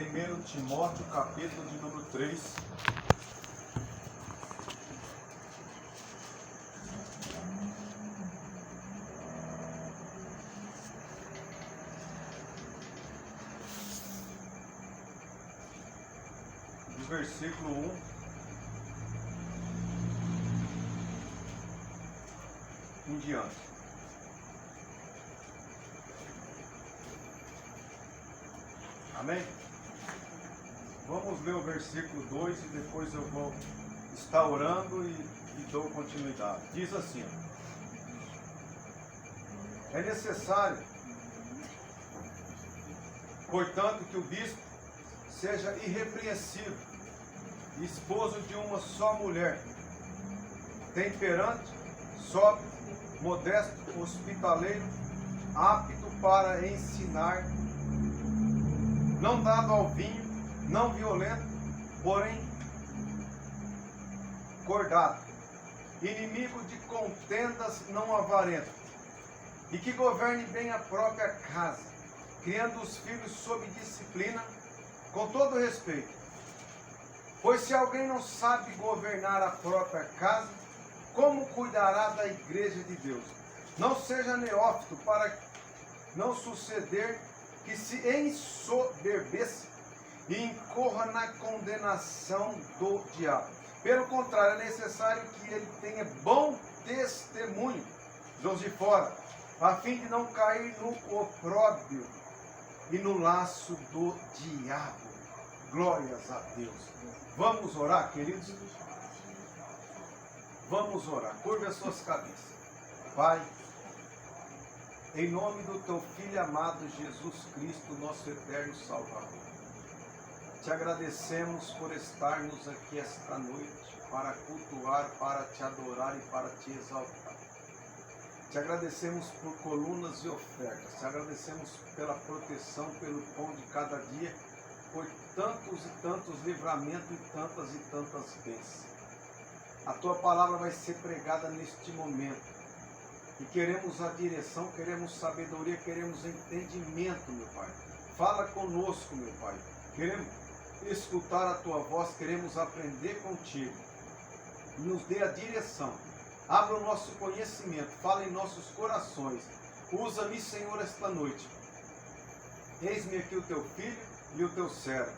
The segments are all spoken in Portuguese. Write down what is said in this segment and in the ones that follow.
1 Timóteo, capítulo de número 3. Do versículo 1 em diante. Amém? Vamos ler o versículo 2 e depois eu vou estar orando e dou continuidade. Diz assim: é necessário, portanto, que o bispo seja irrepreensível, esposo de uma só mulher, temperante, sóbrio, modesto, hospitaleiro, apto para ensinar, não dado ao vinho, não violento, porém cordato, inimigo de contendas, não avarento, e que governe bem a própria casa, criando os filhos sob disciplina, com todo respeito. Pois se alguém não sabe governar a própria casa, como cuidará da igreja de Deus? Não seja neófito, para não suceder que se ensoberbeça e incorra na condenação do diabo. Pelo contrário, é necessário que ele tenha bom testemunho dos de fora, a fim de não cair no opróbrio e no laço do diabo. Glórias a Deus. Vamos orar, queridos? Vamos orar. Curve as suas cabeças. Pai, em nome do teu Filho amado Jesus Cristo, nosso eterno Salvador, te agradecemos por estarmos aqui esta noite para cultuar, para te adorar e para te exaltar. Te agradecemos por colunas e ofertas, te agradecemos pela proteção, pelo pão de cada dia, por tantos e tantos livramentos e tantas bênçãos. A tua palavra vai ser pregada neste momento. E queremos a direção, queremos sabedoria, queremos entendimento, meu Pai. Fala conosco, meu Pai. Queremos escutar a tua voz, queremos aprender contigo. Nos dê a direção. Abra o nosso conhecimento, fala em nossos corações. Usa-me, Senhor, esta noite. Eis-me aqui o teu filho e o teu servo.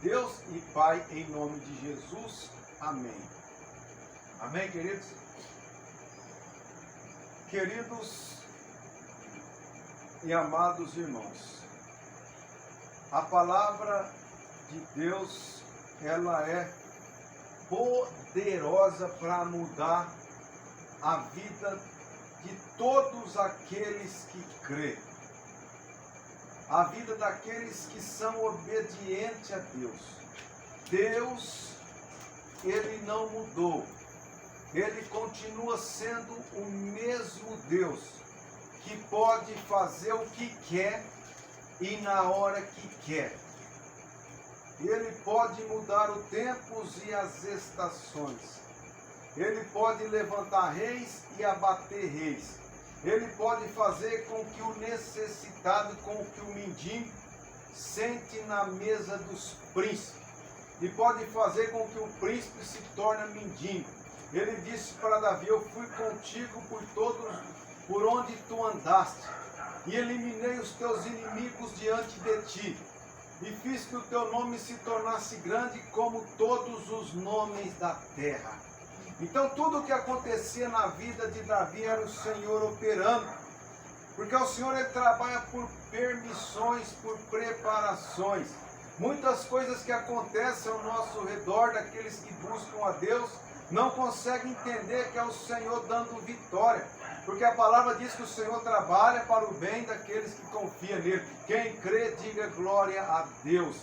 Deus e Pai, em nome de Jesus. Amém. Amém, queridos? Queridos e amados irmãos, a palavra de Deus, ela é poderosa para mudar a vida de todos aqueles que crêem. A vida daqueles que são obedientes a Deus. Deus, Ele não mudou. Ele continua sendo o mesmo Deus, que pode fazer o que quer e na hora que quer. Ele pode mudar os tempos e as estações. Ele pode levantar reis e abater reis. Ele pode fazer com que o necessitado, com que o mendigo, sente na mesa dos príncipes. E pode fazer com que o príncipe se torne mendigo. Ele disse para Davi: eu fui contigo por onde tu andaste, e eliminei os teus inimigos diante de ti, e fiz que o teu nome se tornasse grande como todos os nomes da terra. Então tudo o que acontecia na vida de Davi era o Senhor operando, porque o Senhor, Ele trabalha por permissões, por preparações. Muitas coisas que acontecem ao nosso redor, daqueles que buscam a Deus, não conseguem entender que é o Senhor dando vitória, porque a palavra diz que o Senhor trabalha para o bem daqueles que confiam nele. Quem crê, diga glória a Deus.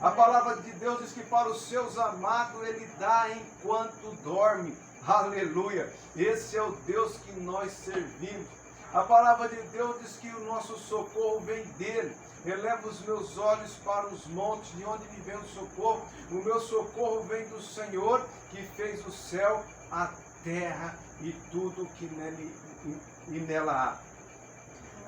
A palavra de Deus diz que para os seus amados Ele dá enquanto dorme. Aleluia! Esse é o Deus que nós servimos. A palavra de Deus diz que o nosso socorro vem dele. Eleva os meus olhos para os montes, de onde me vem o socorro. O meu socorro vem do Senhor, que fez o céu, a terra e tudo que nela há.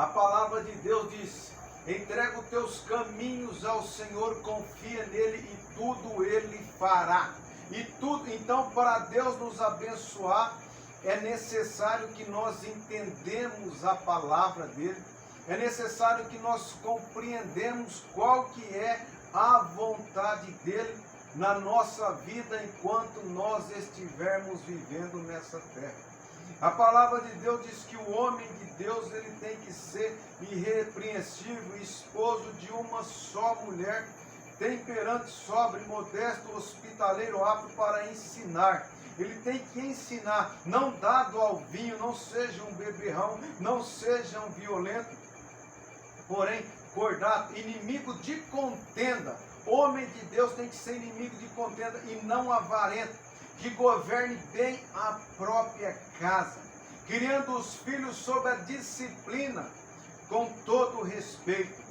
A palavra de Deus diz Entrega os teus caminhos ao Senhor, confia nele e tudo ele fará. E tudo, então, para Deus nos abençoar, é necessário que nós entendemos a palavra dele. É necessário que nós compreendemos qual que é a vontade dele na nossa vida enquanto nós estivermos vivendo nessa terra. A palavra de Deus diz que o homem de Deus ele tem que ser irrepreensível, esposo de uma só mulher, temperante, sóbrio, modesto, hospitaleiro, apto para ensinar. Ele tem que ensinar, não dado ao vinho, não seja um beberrão, não seja um violento, porém cordato, inimigo de contenda. Homem de Deus tem que ser inimigo de contenda e não avarento, que governe bem a própria casa, criando os filhos sob a disciplina, com todo respeito.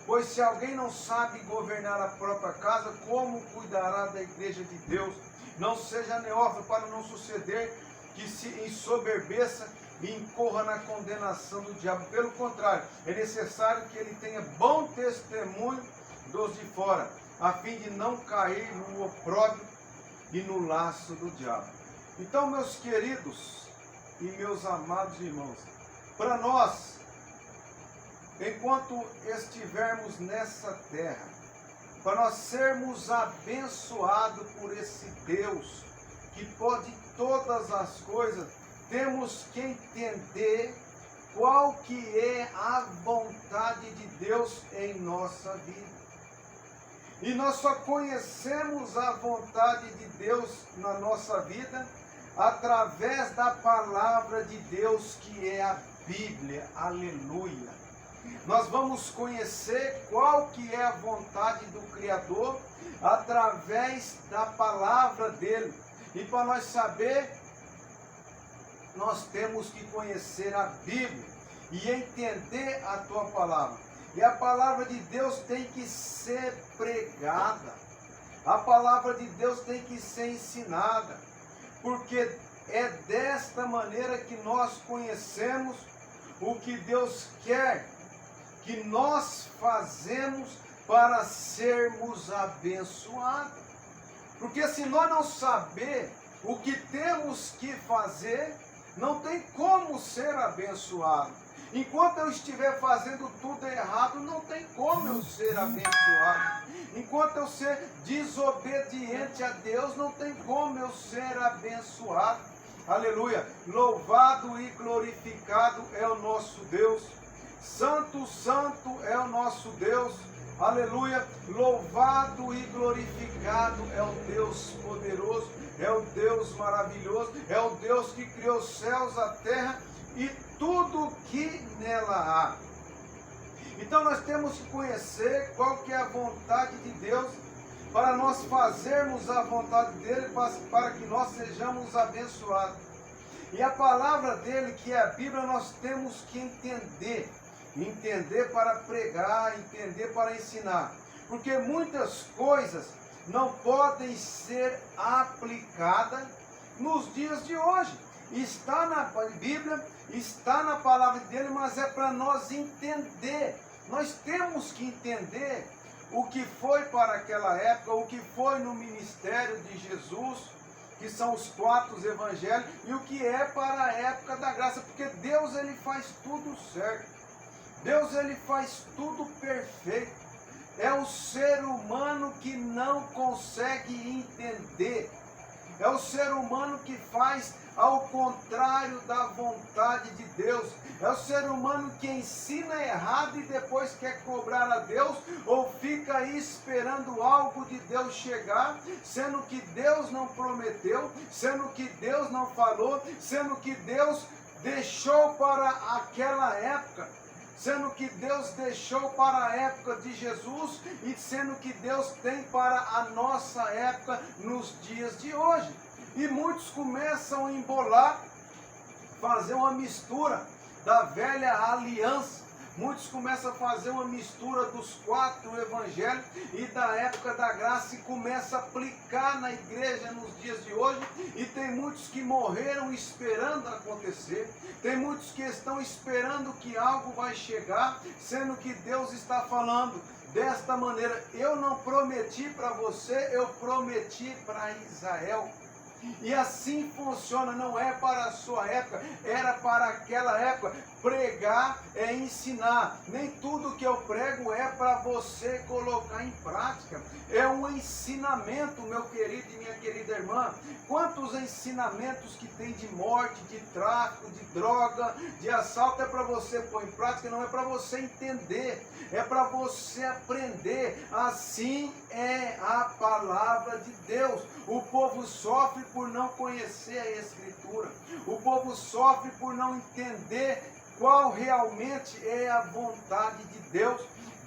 Pois se alguém não sabe governar a própria casa, como cuidará da igreja de Deus? Não seja neófito para não suceder que se ensoberbeça e incorra na condenação do diabo. Pelo contrário, é necessário que ele tenha bom testemunho dos de fora, a fim de não cair no opróbrio e no laço do diabo. Então, meus queridos e meus amados irmãos, para nós, enquanto estivermos nessa terra, para nós sermos abençoados por esse Deus que pode todas as coisas, temos que entender qual que é a vontade de Deus em nossa vida. E nós só conhecemos a vontade de Deus na nossa vida através da palavra de Deus, que é a Bíblia. Aleluia! Nós vamos conhecer qual que é a vontade do Criador através da palavra dele. E para nós saber, nós temos que conhecer a Bíblia e entender a tua palavra. E a palavra de Deus tem que ser pregada. A palavra de Deus tem que ser ensinada. Porque é desta maneira que nós conhecemos o que Deus quer que nós fazemos para sermos abençoados. Porque se nós não saber o que temos que fazer, não tem como ser abençoado. Enquanto eu estiver fazendo tudo errado, não tem como eu ser abençoado. Enquanto eu ser desobediente a Deus, não tem como eu ser abençoado. Aleluia! Louvado e glorificado é o nosso Deus. Santo, santo é o nosso Deus. Aleluia! Louvado e glorificado é o Deus poderoso, é o Deus maravilhoso, é o Deus que criou os céus, a terra e tudo que nela há. Então nós temos que conhecer qual que é a vontade de Deus, para nós fazermos a vontade dele, para que nós sejamos abençoados. E a palavra dele, que é a Bíblia, nós temos que entender. Entender para pregar, entender para ensinar. Porque muitas coisas não podem ser aplicadas nos dias de hoje. Está na Bíblia, está na palavra dele, mas é para nós entender. Nós temos que entender o que foi para aquela época, o que foi no ministério de Jesus, que são os 4 evangelhos, e o que é para a época da graça, porque Deus ele faz tudo certo. Deus ele faz tudo perfeito. É o ser humano que não consegue entender. É o ser humano que faz ao contrário da vontade de Deus. É o ser humano que ensina errado e depois quer cobrar a Deus, ou fica aí esperando algo de Deus chegar, sendo que Deus não prometeu, sendo que Deus não falou, sendo que Deus deixou para aquela época, sendo que Deus deixou para a época de Jesus e sendo que Deus tem para a nossa época nos dias de hoje. E muitos começam a embolar, fazer uma mistura da velha aliança Muitos começam a fazer uma mistura dos 4 evangelhos e da época da graça e começam a aplicar na igreja nos dias de hoje. E tem muitos que morreram esperando acontecer. Tem muitos que estão esperando que algo vai chegar, sendo que Deus está falando desta maneira: eu não prometi para você, eu prometi para Israel. E assim funciona, não é para a sua época, era para aquela época. Pregar é ensinar. Nem tudo que eu prego é para você colocar em prática. É um ensinamento, meu querido e minha querida irmã. Quantos ensinamentos que tem de morte, de tráfico, de droga, de assalto, é para você pôr em prática, não é para você entender, é para você aprender. Assim é a palavra de Deus. O povo sofre por não conhecer a Escritura. O povo sofre por não entender qual realmente é a vontade de Deus.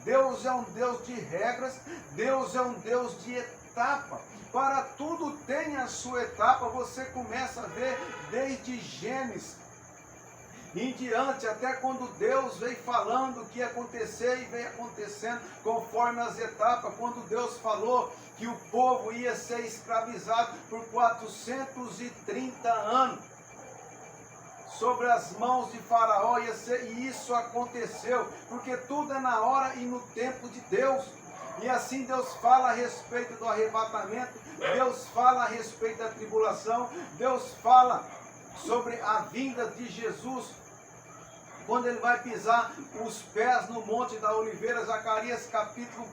Deus é um Deus de regras, Deus é um Deus de etapa. Para tudo tem a sua etapa. Você começa a ver desde Gênesis em diante, até quando Deus veio falando o que ia acontecer e veio acontecendo conforme as etapas. Quando Deus falou que o povo ia ser escravizado por 430 anos sobre as mãos de Faraó, e isso aconteceu, porque tudo é na hora e no tempo de Deus. E assim Deus fala a respeito do arrebatamento, Deus fala a respeito da tribulação, Deus fala sobre a vinda de Jesus, quando ele vai pisar os pés no Monte da Oliveira. Zacarias capítulo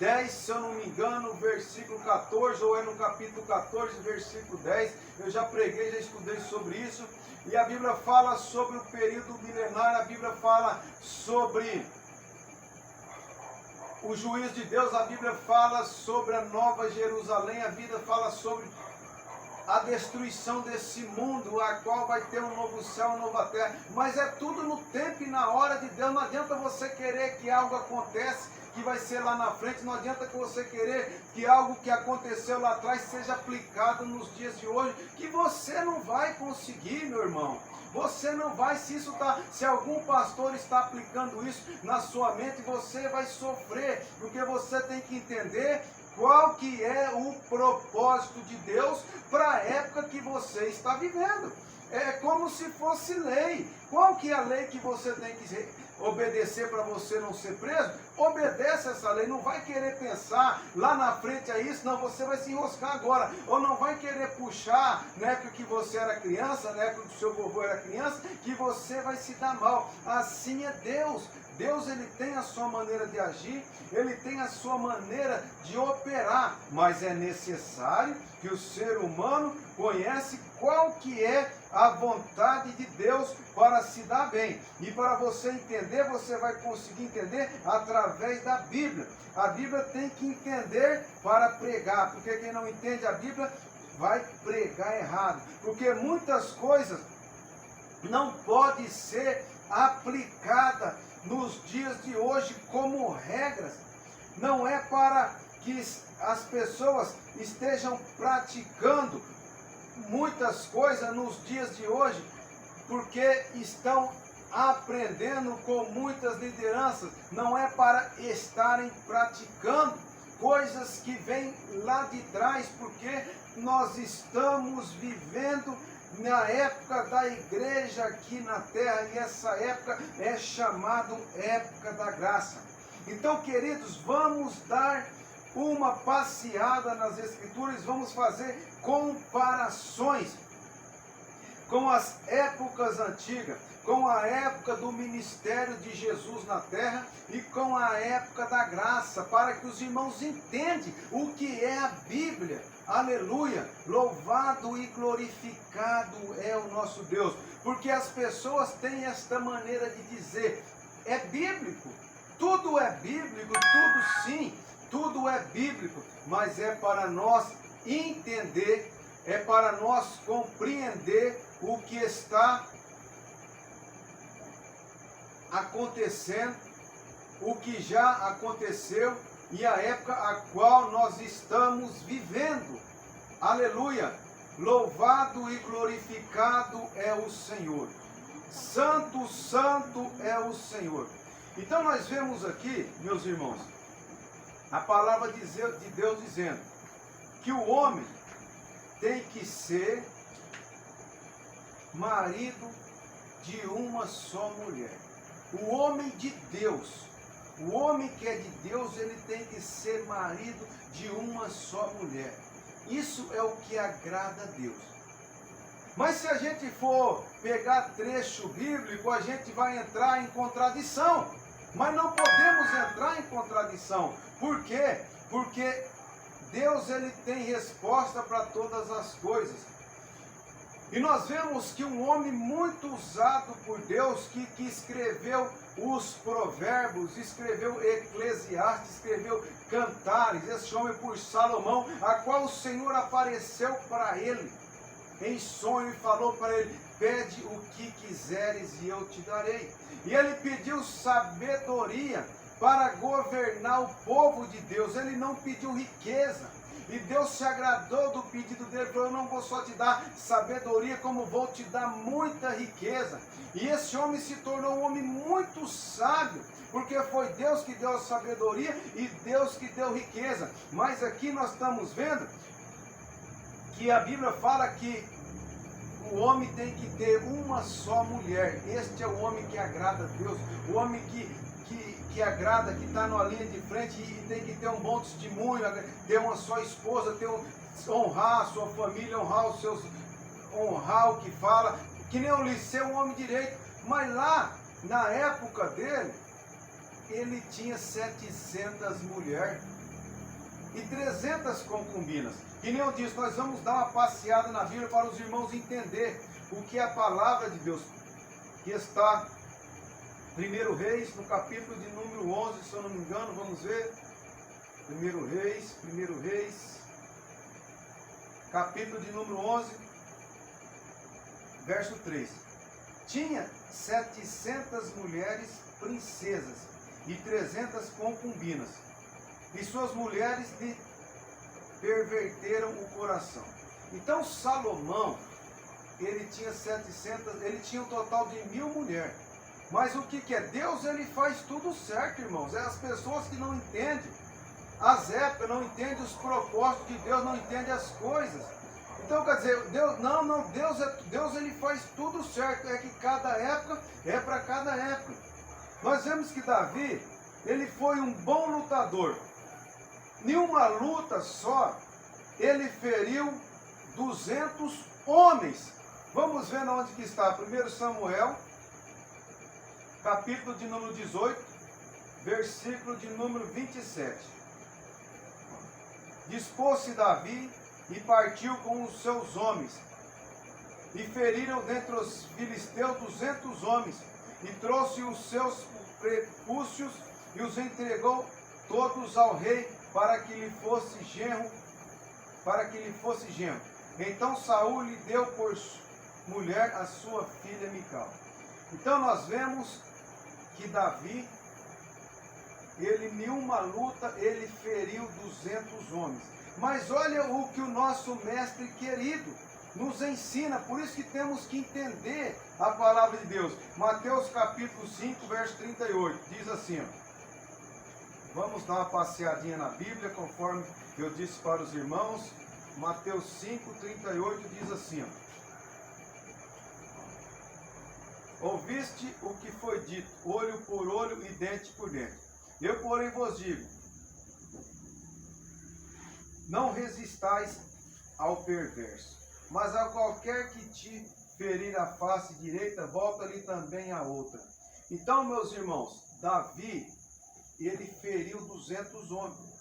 10, se eu não me engano, versículo 14, ou é no capítulo 14, versículo 10, eu já preguei, já estudei sobre isso. E a Bíblia fala sobre o período milenar, a Bíblia fala sobre o juízo de Deus, a Bíblia fala sobre a Nova Jerusalém, a Bíblia fala sobre a destruição desse mundo, a qual vai ter um novo céu, uma nova terra. Mas é tudo no tempo e na hora de Deus. Não adianta você querer que algo aconteça, que vai ser lá na frente. Não adianta que você querer que algo que aconteceu lá atrás seja aplicado nos dias de hoje, que você não vai conseguir, meu irmão. Você não vai, se algum pastor está aplicando isso na sua mente, você vai sofrer, porque você tem que entender qual que é o propósito de Deus para a época que você está vivendo. É como se fosse lei. Qual que é a lei que você tem que obedecer para você não ser preso? Obedece essa lei. Não vai querer pensar lá na frente a isso, não, você vai se enroscar agora. Ou não vai querer puxar na época que você era criança, na época que o seu vovô era criança, que você vai se dar mal. Assim é Deus. Deus, ele tem a sua maneira de agir, ele tem a sua maneira de operar, mas é necessário que o ser humano conhece qual que é a vontade de Deus para se dar bem. E para você entender, você vai conseguir entender através da Bíblia. A Bíblia tem que entender para pregar, porque quem não entende a Bíblia vai pregar errado, porque muitas coisas não podem ser aplicadas nos dias de hoje como regras. Não é para que as pessoas estejam praticando muitas coisas nos dias de hoje, porque estão aprendendo com muitas lideranças. Não é para estarem praticando coisas que vêm lá de trás, porque nós estamos vivendo na época da igreja aqui na terra, e essa época é chamada época da graça. Então, queridos, vamos dar uma passeada nas Escrituras, vamos fazer comparações com as épocas antigas, com a época do ministério de Jesus na terra e com a época da graça, para que os irmãos entendam o que é a Bíblia. Aleluia! Louvado e glorificado é o nosso Deus, porque as pessoas têm esta maneira de dizer: é bíblico, tudo é bíblico, tudo sim, tudo é bíblico, mas é para nós entender, é para nós compreender o que está acontecendo, o que já aconteceu e a época a qual nós estamos vivendo. Aleluia! Louvado e glorificado é o Senhor. Santo, santo é o Senhor. Então nós vemos aqui, meus irmãos, a palavra de Deus dizendo que o homem tem que ser marido de uma só mulher. O homem de Deus, o homem que é de Deus, ele tem que ser marido de uma só mulher. Isso é o que agrada a Deus. Mas se a gente for pegar trecho bíblico, a gente vai entrar em contradição. Mas não podemos entrar em contradição. Por quê? Porque Deus, ele tem resposta para todas as coisas. E nós vemos que um homem muito usado por Deus, que escreveu os provérbios, escreveu Eclesiastes, escreveu Cantares, esse homem por Salomão, a qual o Senhor apareceu para ele em sonho e falou para ele: pede o que quiseres e eu te darei. E ele pediu sabedoria para governar o povo de Deus. Ele não pediu riqueza. E Deus se agradou do pedido dele, falou: eu não vou só te dar sabedoria, como vou te dar muita riqueza. E esse homem se tornou um homem muito sábio, porque foi Deus que deu a sabedoria e Deus que deu riqueza. Mas aqui nós estamos vendo que a Bíblia fala que o homem tem que ter uma só mulher. Este é o homem que agrada a Deus, o homem que agrada, que está na linha de frente e tem que ter um bom testemunho, ter uma só esposa, honrar a sua família, honrar o que fala, que nem o Liceu, um homem direito. Mas lá, na época dele, ele tinha 700 mulheres e 300 concubinas. Que nem eu disse, nós vamos dar uma passeada na Bíblia para os irmãos entender o que é a palavra de Deus, que está 1 Reis, no capítulo de número 11, se eu não me engano, vamos ver. 1 Reis, capítulo de número 11, verso 3. Tinha 700 mulheres princesas e 300 concubinas, e suas mulheres lhe perverteram o coração. Então Salomão, ele tinha 700, ele tinha um total de 1000 mulheres. Mas o que é? Deus, ele faz tudo certo, irmãos. É as pessoas que não entendem as épocas, não entendem os propósitos de Deus, não entendem as coisas. Então, quer dizer, Deus ele faz tudo certo. É que cada época é para cada época. Nós vemos que Davi, ele foi um bom lutador. Em uma luta só, ele feriu 200 homens. Vamos ver onde que está. 1 Samuel, capítulo de número 18, versículo de número 27. Dispôs-se Davi e partiu com os seus homens, e feriram dentre os filisteus 200 homens, e trouxe os seus prepúcios e os entregou todos ao rei para que lhe fosse genro. Então Saul lhe deu por mulher a sua filha Mical. Então nós vemos que Davi, ele em uma luta, ele feriu 200 homens. Mas olha o que o nosso mestre querido nos ensina, por isso que temos que entender a palavra de Deus. Mateus capítulo 5, verso 38, diz assim, ó. Vamos dar uma passeadinha na Bíblia, conforme eu disse para os irmãos. Mateus 5, 38 diz assim, ó. Ouviste o que foi dito, olho por olho e dente por dente. Eu, porém, vos digo, não resistais ao perverso, mas a qualquer que te ferir a face direita, volta-lhe também a outra. Então, meus irmãos, Davi, ele feriu 200 homens.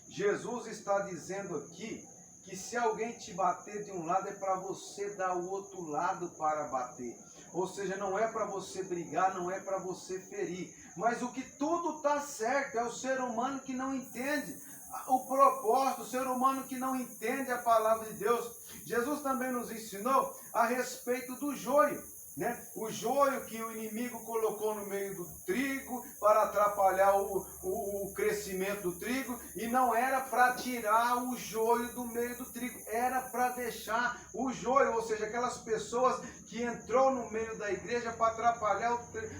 Jesus está dizendo aqui que se alguém te bater de um lado, é para você dar o outro lado para bater. Ou seja, não é para você brigar, não é para você ferir. Mas o que tudo está certo é o ser humano que não entende o propósito, o ser humano que não entende a palavra de Deus. Jesus também nos ensinou a respeito do joio, né? O joio que o inimigo colocou no meio do trigo para atrapalhar o crescimento do trigo, e não era para tirar o joio do meio do trigo, era para deixar o joio, ou seja, aquelas pessoas que entrou no meio da igreja para atrapalhar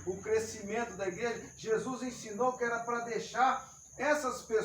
o crescimento da igreja. Jesus ensinou que era para deixar essas pessoas